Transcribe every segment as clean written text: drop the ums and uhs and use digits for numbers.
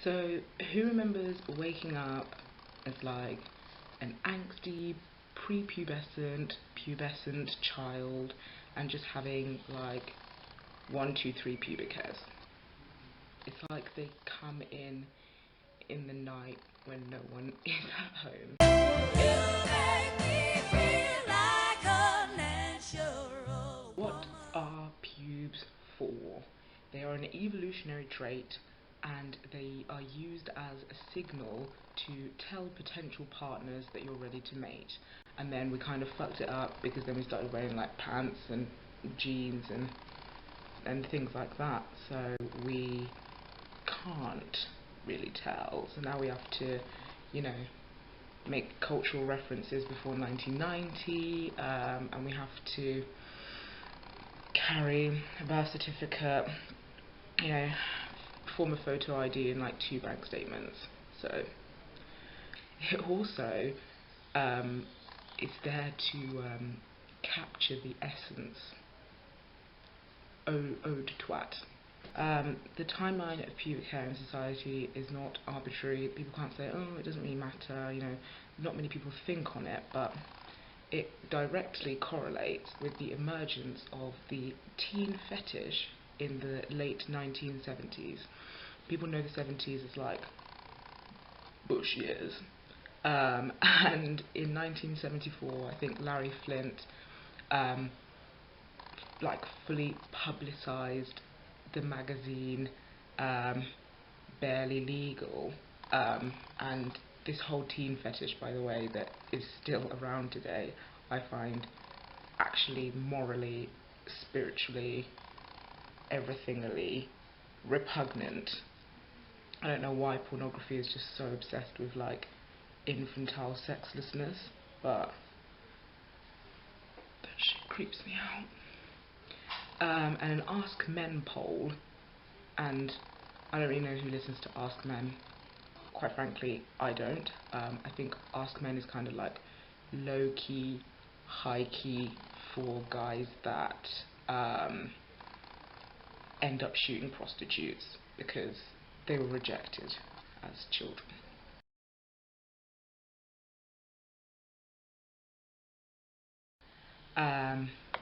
So, who remembers waking up as like an angsty, pubescent child and just having like 1, 2, 3 pubic hairs? It's like they come in the night when no one is at home. What are pubes for? They are an evolutionary trait and they are used as a signal to tell potential partners that you're ready to mate. And then we kind of fucked it up because then we started wearing like pants and jeans and things like that. So we can't really tell. So now we have to, you know, make cultural references before 1990, and we have to carry a birth certificate, you know, form a photo ID and like 2 bank statements. So it also is there to capture the essence. Ode twat. The timeline of pubic hair in society is not arbitrary. People can't say, oh, it doesn't really matter, you know, not many people think on it, but it directly correlates with the emergence of the teen fetish in the late 1970s. People know the 70s as like Bush years. And in 1974, I think Larry Flint like fully publicised the magazine Barely Legal, and this whole teen fetish, by the way, that is still around today, I find actually morally, spiritually, everythingly repugnant. I don't know why pornography is just so obsessed with like infantile sexlessness, but that shit creeps me out. And an Ask Men poll, and I don't really know who listens to Ask Men. Quite frankly, I don't. I think Ask Men is kind of like low-key, high-key for guys that end up shooting prostitutes because they were rejected as children.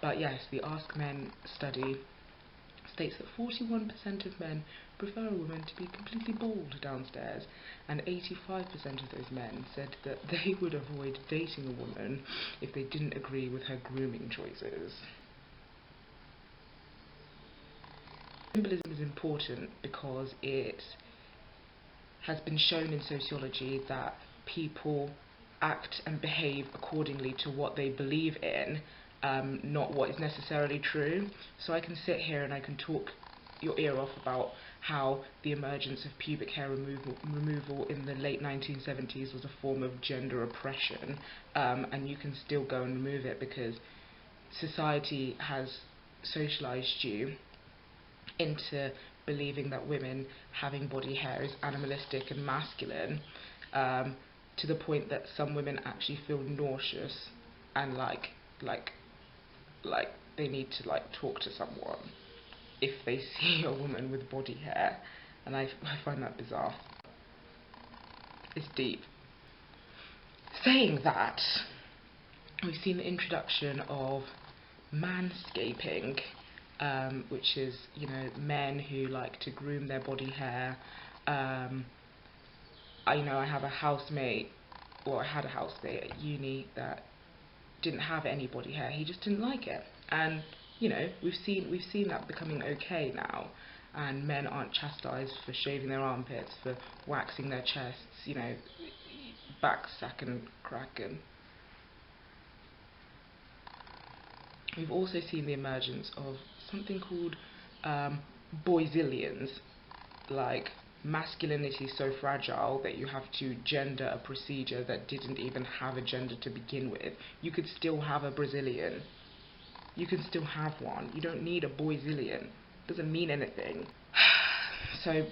But yes, the Ask Men study states that 41% of men prefer a woman to be completely bald downstairs, and 85% of those men said that they would avoid dating a woman if they didn't agree with her grooming choices. Symbolism is important because it has been shown in sociology that people act and behave accordingly to what they believe in, not what is necessarily true. So I can sit here and I can talk your ear off about how the emergence of pubic hair removal in the late 1970s was a form of gender oppression, and you can still go and remove it because society has socialised you into believing that women having body hair is animalistic and masculine, to the point that some women actually feel nauseous and like they need to like talk to someone if they see a woman with body hair, and I find that bizarre. It's deep. Saying that, we've seen the introduction of manscaping, which is, you know, men who like to groom their body hair. I have a housemate, or I had a housemate at uni that didn't have any body hair. He just didn't like it, and you know, we've seen that becoming okay now, and men aren't chastised for shaving their armpits, for waxing their chests, you know, back sacking cracking. We've also seen the emergence of something called boyzillions, like masculinity so fragile that you have to gender a procedure that didn't even have a gender to begin with. You could still have a Brazilian. You can still have one. You don't need a boyzillion. It doesn't mean anything. So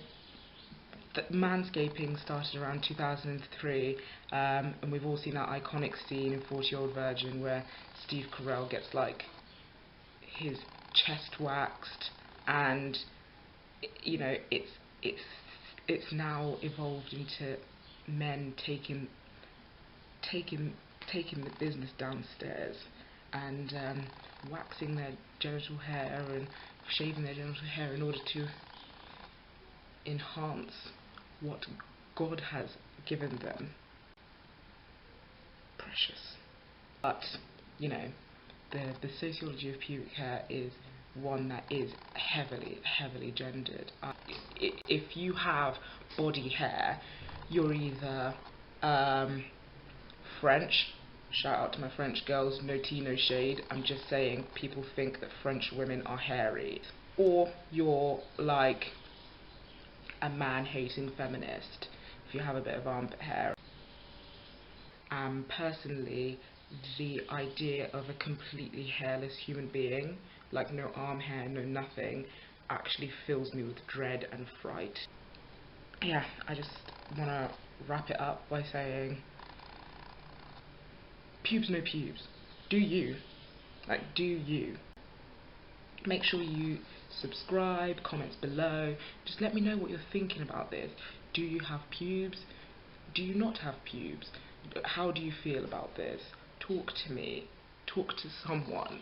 manscaping started around 2003, and we've all seen that iconic scene in 40-Year-Old Virgin where Steve Carell gets like his chest waxed, and you know, it's it's now evolved into men taking the business downstairs and waxing their genital hair and shaving their genital hair in order to enhance what God has given them. Precious. But, you know, the sociology of pubic hair is one that is heavily gendered. If you have body hair, you're either French, shout out to my French girls, no tea, no shade, I'm just saying people think that French women are hairy, or you're like a man-hating feminist if you have a bit of armpit hair. Personally, the idea of a completely hairless human being, like no arm hair, no nothing, actually fills me with dread and fright. Yeah, I just want to wrap it up by saying, pubes no pubes. Do you. Like, do you. Make sure you subscribe, comments below, just let me know what you're thinking about this. Do you have pubes? Do you not have pubes? How do you feel about this? Talk to me. Talk to someone.